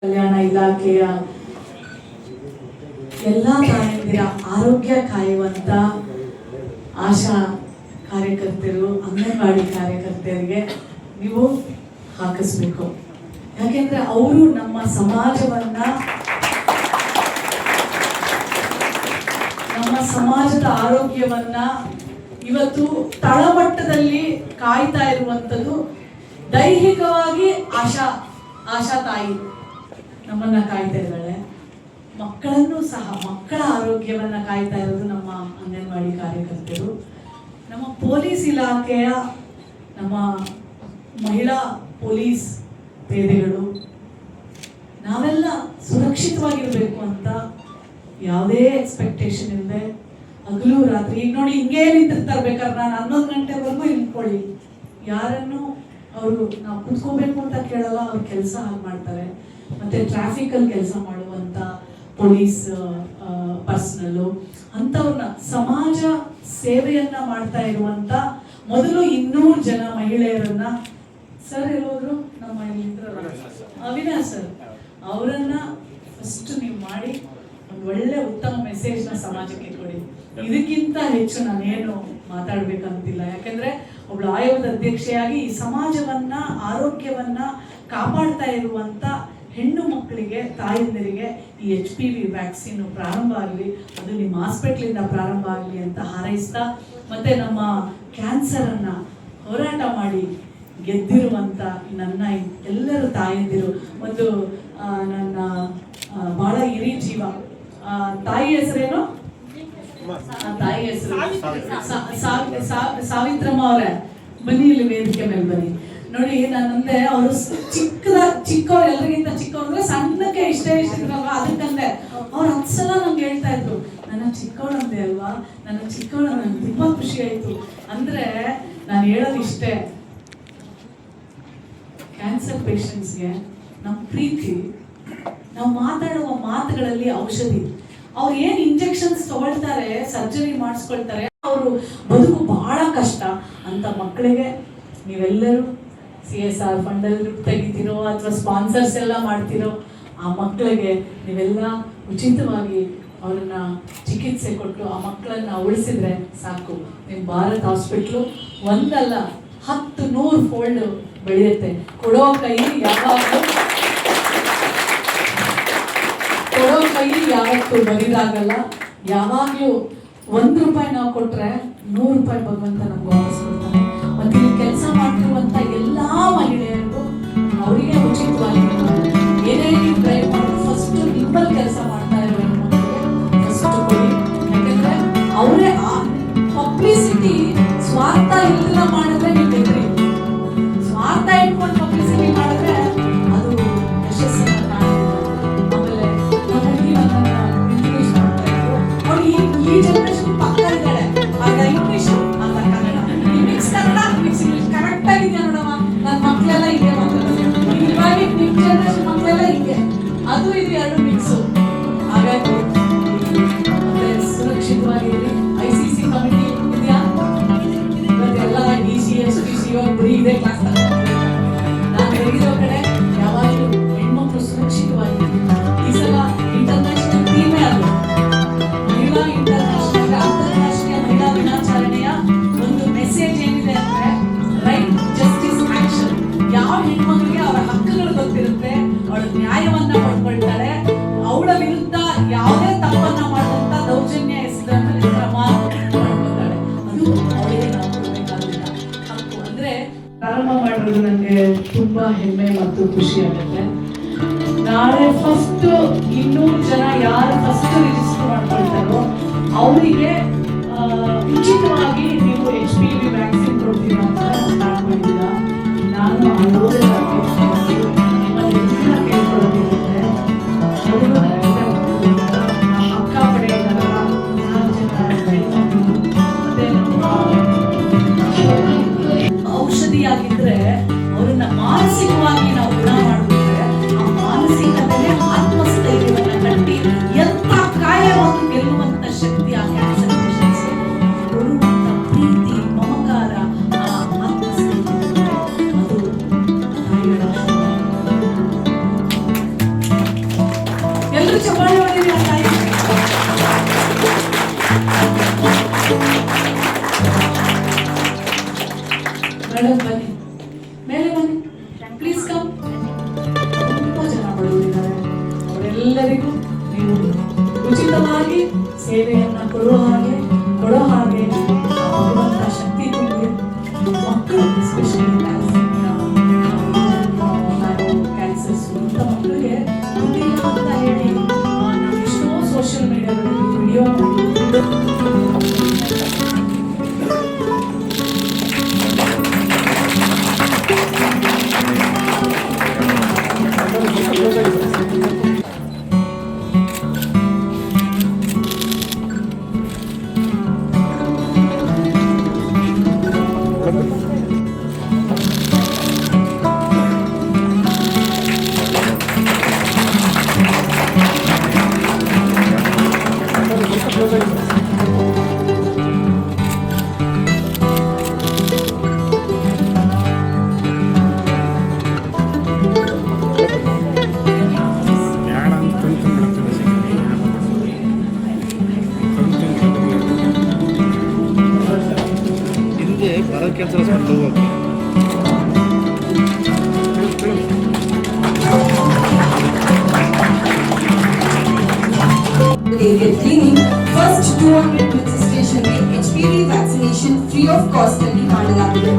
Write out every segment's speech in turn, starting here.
ಕಲ್ಯಾಣ ಇಲಾಖೆಯ ಎಲ್ಲ ತಾಯಂದಿರ ಆರೋಗ್ಯ ಕಾಯುವಂತ ಆಶಾ ಕಾರ್ಯಕರ್ತರು, ಅಂಗನವಾಡಿ ಕಾರ್ಯಕರ್ತರಿಗೆ ನೀವು ಹಾಕಿಸ್ಬೇಕು. ಯಾಕೆಂದ್ರೆ ಅವರು ನಮ್ಮ ಸಮಾಜದ ಆರೋಗ್ಯವನ್ನ ಇವತ್ತು ತಳಮಟ್ಟದಲ್ಲಿ ಕಾಯ್ತಾ ಇರುವಂಥದ್ದು. ದೈಹಿಕವಾಗಿ ಆಶಾ ತಾಯಿ ನಮ್ಮನ್ನ ಕಾಯ್ತಾ ಇದ್ದಾಳೆ, ಮಕ್ಕಳನ್ನು ಸಹ, ಮಕ್ಕಳ ಆರೋಗ್ಯವನ್ನ ಕಾಯ್ತಾ ಇರೋದು ನಮ್ಮ ಅಂಗನವಾಡಿ ಕಾರ್ಯಕರ್ತರು. ನಮ್ಮ ಪೊಲೀಸ್ ಇಲಾಖೆಯ ನಮ್ಮ ಮಹಿಳಾ ಪೊಲೀಸ್ ಪೇದೆಗಳು ನಾವೆಲ್ಲ ಸುರಕ್ಷಿತವಾಗಿರ್ಬೇಕು ಅಂತ ಯಾವುದೇ ಎಕ್ಸ್ಪೆಕ್ಟೇಷನ್ ಇಲ್ಲದೆ ಹಗಲು ರಾತ್ರಿ, ಈಗ ನೋಡಿ ಹಿಂಗೇ ನಿಂತಿರ್ತಾರೆ. ಬೇಕಾದ್ರೆ ನಾನು 11 ಗಂಟೆವರೆಗೂ ನಿಂತ್ಕೊಳ್ಳಿ, ಯಾರನ್ನು ಅವರು ನಾವು ಕುತ್ಕೋಬೇಕು ಅಂತ ಕೇಳಲ್ಲ, ಅವ್ರ ಕೆಲಸ ಹಾಗೆ ಮಾಡ್ತಾರೆ. ಮತ್ತೆ ಟ್ರಾಫಿಕಲ್ಲಿ ಕೆಲಸ ಮಾಡುವಂತ ಪೊಲೀಸ್ ಪರ್ಸನಲ್ಲು ಅಂಥವ್ರನ್ನ, ಸಮಾಜ ಸೇವೆಯನ್ನ ಮಾಡ್ತಾ ಇರುವಂತ ಮೊದಲು 200 ಜನ ಮಹಿಳೆಯರನ್ನ, ಸರ್ ಎಲ್ಲೋದ್ರು ನಮ್ಮ ಅವಿನಾಶ್ ಸರ್, ಅವರನ್ನ ಫಸ್ಟ್ ನೀವು ಮಾಡಿ ಒಂದು ಒಳ್ಳೆ ಉತ್ತಮ ಮೆಸೇಜ್ನ ಸಮಾಜಕ್ಕೆ ಕೊಡಿ. ಇದಕ್ಕಿಂತ ಹೆಚ್ಚು ನಾನೇನು ಮಾತಾಡ್ಬೇಕಂತಿಲ್ಲ. ಯಾಕೆಂದ್ರೆ ಒಬ್ಳು ಆಯೋಗದ ಅಧ್ಯಕ್ಷೆಯಾಗಿ ಈ ಸಮಾಜವನ್ನ, ಆರೋಗ್ಯವನ್ನ ಕಾಪಾಡ್ತಾ ಇರುವಂತ ಹೆಣ್ಣು ಮಕ್ಕಳಿಗೆ, ತಾಯಂದಿರಿಗೆ ಈ HPV ವ್ಯಾಕ್ಸಿನ್ ಪ್ರಾರಂಭ ಆಗಲಿ, ಅದು ನಿಮ್ಮ ಹಾಸ್ಪಿಟ್ಲಿಂದ ಪ್ರಾರಂಭ ಆಗಲಿ ಅಂತ ಹಾರೈಸ್ತಾ, ಮತ್ತೆ ನಮ್ಮ ಕ್ಯಾನ್ಸರ್ ಅನ್ನ ಹೋರಾಟ ಮಾಡಿ ಗೆದ್ದಿರುವಂತ ನನ್ನ ಎಲ್ಲರೂ ತಾಯಂದಿರು, ಒಂದು ನನ್ನ ಬಹಳ ಹಿರಿ ಜೀವ, ತಾಯಿ ಹೆಸರೇನು? ತಾಯಿ ಹೆಸರು ಸಾವಿತ್ರಮ್ಮ ಅವರೇ, ಬನ್ನಿ ಇಲ್ಲಿ ವೇದಿಕೆ ಮೇಲೆ ಬನ್ನಿ. ನೋಡಿ, ನಾನಂದೆ ಅವರು ಚಿಕ್ಕವ್ರು, ಎಲ್ಲರಿಗಿಂತ ಚಿಕ್ಕವ್ರು ಅಂದ್ರೆ ಸಣ್ಣಕ್ಕೆ ಇಷ್ಟೇ ಇದ್ರಲ್ವ, ಅದಕ್ಕಂದೆ ಅವ್ರು 10 ಸಲ ನಮ್ಗೆ ಹೇಳ್ತಾ ಇದ್ರು, ನನ್ನ ಚಿಕ್ಕವಳಂದೆ ಅಲ್ವಾ, ನನ್ನ ಚಿಕ್ಕವಳ, ನನ್ಗೆ ತುಂಬಾ ಖುಷಿ ಆಯ್ತು. ಅಂದ್ರೆ ನಾನು ಹೇಳೋದು ಇಷ್ಟೇ, ಕ್ಯಾನ್ಸರ್ ಪೇಷಂಟ್ಸ್ಗೆ ನಮ್ಮ ಪ್ರೀತಿ, ನಾವು ಮಾತಾಡುವ ಮಾತುಗಳಲ್ಲಿ ಔಷಧಿ. ಅವ್ರು ಏನ್ ಇಂಜೆಕ್ಷನ್ಸ್ ತಗೊಳ್ತಾರೆ, ಸರ್ಜರಿ ಮಾಡಿಸ್ಕೊಳ್ತಾರೆ, ಅವರು ಬದುಕು ಬಹಳ ಕಷ್ಟ. ಅಂತ ಮಕ್ಕಳಿಗೆ ನೀವೆಲ್ಲರೂ CSR ಫಂಡಲ್ಲಿ ತೆಗಿತೀರೋ ಅಥವಾ ಸ್ಪಾನ್ಸರ್ಸ್ ಎಲ್ಲ ಮಾಡ್ತಿರೋ, ಆ ಮಕ್ಕಳಿಗೆ ನೀವೆಲ್ಲ ಉಚಿತವಾಗಿ ಅವ್ರನ್ನ ಚಿಕಿತ್ಸೆ ಕೊಟ್ಟು ಆ ಮಕ್ಕಳನ್ನ ಉಳಿಸಿದ್ರೆ ಸಾಕು. ನಿಮ್ಮ ಭಾರತ್ ಹಾಸ್ಪಿಟ್ಲು ಒಂದಲ್ಲ 10-100 ಫೋಲ್ಡ್ ಬೆಳೆಯುತ್ತೆ. ಕೊಡೋ ಕೈ ಯಾವತ್ತೂ ಬರಿದಾಗಲ್ಲ. ಯಾವಾಗ್ಲೂ 1 ರೂಪಾಯಿ ನಾವು ಕೊಟ್ರೆ 100 ರೂಪಾಯಿ ಭಗವಂತ ನಮ್ಗೆ ವಾಪಸ್ ಕೊಡ್ತಾನೆ. ಮತ್ತೆ ಇಲ್ಲಿ ಕೆಲಸ ಮಾಡ್ತಿರುವಂತ ಎಲ್ಲಾ ಮಹಿಳೆಯರಿಗೂ ಅವರಿಗೆ ಉಚಿತವಾಗಿ ಏನೇ ನೀವು ಟ್ರೈ ಮಾಡಿ, ಫಸ್ಟ್ ನಿಮ್ಮಲ್ಲಿ ಕೆಲಸ ಮಾಡ್ತಾ ಇರೋ ಫಸ್ಟ್ ಕೊಡಿ. ಯಾಕಂದ್ರೆ ಅವರೇ ಆ ಪಬ್ಲಿಸಿಟಿ ಸ್ವಾರ್ಥ ಇಲ್ಲದ ಮಾಡಿದ್ರೆ ನೀವು ಗೆದ್ರಿ. ಸ್ವಾರ್ಥ ಇಟ್ಕೊಂಡು ಪಬ್ಲಿಸಿಟಿ ಮಾಡಿದ್ರೆ ಅದು ಯಶಸ್ಸನ್ನ ಕಾಣುತ್ತೆ. ಆಮೇಲೆ ಈ ಜನರೇಷನ್ ಪಕ್ಕ ಇದ್ದಾಳೆ, ಆಗ ಇಂಗ್ಲಿಷ್ ಅಂತ Kannada, mix Kannada mix English correct ಆಗಿದೆಯಾ ನೋಡಮ್ಮ. ನನ್ನ ಮಕ್ಕಳೆಲ್ಲ ಹೀಗೆ ಮಾತಾಡೋದು, ಇವಾಗ ನಿಮ್ಮ ಜನರೇಷನ್ ಮಕ್ಕಳೆಲ್ಲ ಹೀಗೆ, ಅದು ಇದು ಎರಡು ಮಿಕ್ಸು. ಹಾಗಾಗಿ ಮತ್ತೆ ಸುರಕ್ಷಿತವಾಗಿರಿ. ICC ಕಮಿಟಿ ಇದೆಯಾ? ಇವತ್ತೆಲ್ಲ DCS PCO ಬರೀ ಇದೇ ಕ್ಲಾಸ್ ತಗೊಂಡಿದ್ದೀನಿ. ನಾನು ಹೇಗಿರೋ ಕಡೆ ಯಾವಾಗಲೂ ಹೆಣ್ಮಕ್ಳು ಸುರಕ್ಷಿತವಾಗಿರಿ. ಈ ಸಲ ಇಂಟರ್ನ್ಯಾಷನಲ್ ಥೀಮೇ ಅದು, ಅಂತಾರಾಷ್ಟ್ರೀಯ ಮಹಿಳಾ ದಿನಾಚರಣೆಯ ಒಂದು ಮೆಸೇಜ್ ಏನಿದೆ ಅಂದ್ರೆ ರೈಟ್, ಜಸ್ಟಿಸ್, ಆಕ್ಷನ್. ಯಾವ ಹೆಣ್ಮಕ್ಳಿಗೆ ಅವರ ಹಕ್ಕುಗಳು ಗೊತ್ತಿರುತ್ತೆ, ಅವಳ ನ್ಯಾಯವನ್ನ ಪಡ್ಕೊಳ್ತಾಳೆ, ಅವಳ ವಿರುದ್ಧ ಯಾವುದೇ ತಪ್ಪನ್ನ ಮಾಡುವಂತ ದೌರ್ಜನ್ಯ ಎಸೆದ ಮೇಲೆ ಕ್ರಮ ಮಾಡ್ಕೊಳ್ತಾಳೆ, ಅದು ಅವಳಿಗೆ ನಾವು ಕೊಡ್ಬೇಕಾಗಿಲ್ಲ ಹಕ್ಕು. ಅಂದ್ರೆ ಪ್ರಾರಂಭ ಮಾಡೋದು ನನಗೆ ತುಂಬಾ ಹೆಮ್ಮೆ ಮತ್ತು ಖುಷಿ ಆಗುತ್ತೆ. ನಾಳೆ ಫಸ್ಟ್ 200 ಜನ ಯಾರು ಫಸ್ಟ್ ರಿಜಿಸ್ಟರ್ ಮಾಡ್ಕೊಳ್ತಾರೋ ಅವರಿಗೆ ಉಚಿತವಾಗಿ ನೀವು HPV ವ್ಯಾಕ್ಸಿನ್ ಕೊಡ್ತೀರಾ ಅಂತ ಸ್ಟಾರ್ಟ್ ಮಾಡಿದ್ದೀರಾ. ನಾನು ನಿಮ್ಮೆಲ್ಲ ಕೇಳ್ಕೊಳ್ಳೋದಿರುತ್ತೆ, ಅಕ್ಕ ಪಡೆಯೋದಲ್ಲ, 4 ಜನ ಔಷಧಿಯಾಗಿದ್ರೆ ಅವ್ರನ್ನ ಮಾನಸಿಕವಾಗಿ ನಾವು ಗುಣ ಮಾಡಬೇಕ್ರೆ ಆ ಮಾನಸಿಕತೆಗೆ ಆತ್ಮಸ್ಥೈರ್ಯವನ್ನ ಕಟ್ಟಿ ಎಂತ ಕಾಯವನ್ನು ಗೆಲ್ಲುವಂತ ಶಕ್ತಿ ಆ ಕ್ಯಾನ್ಸರ್ ಪೇಷಂಟ್ಸ್ ಕೊಡುವಂತ ಪ್ರೀತಿ, ಮಮಕಾರ, ಆ ಆತ್ಮಸ್ಥೈರ್ಯ, ಅದು ತಾಯಿಗಳ ಎಲ್ಲರೂ ಚಪ್ಪಾಳೆ ಹೊಡೀರಿ ಆ ತಾಯಿ. ಮೇಡಮ್ ಬನ್ನಿ, ಮೇಲೆ ಬನ್ನಿ, ಪ್ಲೀಸ್ ಕಮ್. ತುಂಬಾ ಜನ ಬಡವರಿದ್ದಾರೆ, ಅವರೆಲ್ಲರಿಗೂ ನೀವು ಉಚಿತವಾಗಿ ಸೇವೆಯನ್ನ ಕೊಡೋ ಹಾಗೆ ಭಗವಂತ ಶಕ್ತಿ ತುಂಬಿ. ಮಕ್ಕಳು ಎಸ್ಪೆಷಲಿ ಕ್ಯಾನ್ಸರ್ಸ್ ಇಂಥ ಮಕ್ಕಳಿಗೆ ದುಡ್ಡಿಲ್ಲ ಅಂತ ಹೇಳಿ ನಾವು ಎಷ್ಟೋ ಸೋಷಿಯಲ್ ಮೀಡಿಯಾದಲ್ಲಿ video area cleaning, first 200 registration with HPV vaccination free of cost ಅಲ್ಲಿ ಮಾಡಲಾಗಿದೆ.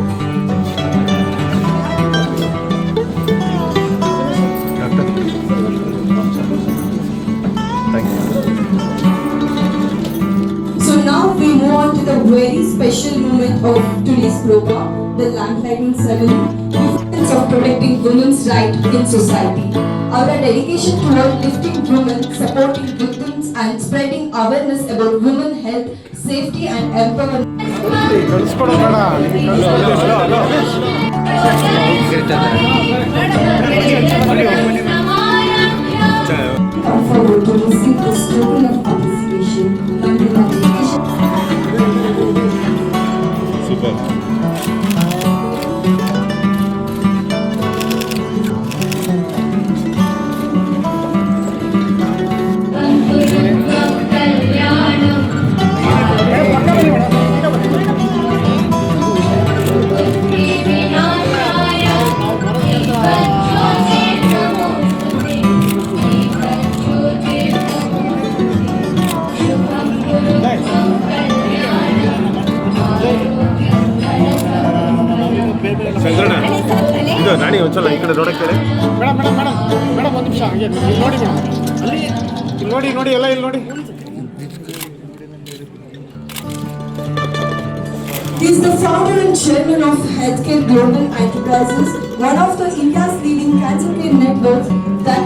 So now we move on to the very special moment of today's program, the landlighting ceremony, importance of protecting women's rights in society. Our dedication toward lifting women, supporting victims and spreading awareness about women's health, safety and empowerment. Forward to receive this token of participation and the dedication. Super. ಶಂಕರಣ್ಣ ಇದು ನಾನಿ ಒಂದ್ಸಲ ಈ ಕಡೆ ನೋಡಕ್ಕೆ madam madam madam madam ಒಂದು ನಿಮಿಷ ಹಂಗೆ ಇಲ್ಲಿ ನೋಡಿ ಮೇಡಮ್ ಅಲ್ಲಿ ಇಲ್ಲಿ ನೋಡಿ ನೋಡಿ ಎಲ್ಲ ಇಲ್ಲಿ ನೋಡಿ. He is the founder and chairman of Healthcare Global Enterprises, one of the India's leading cancer care networks that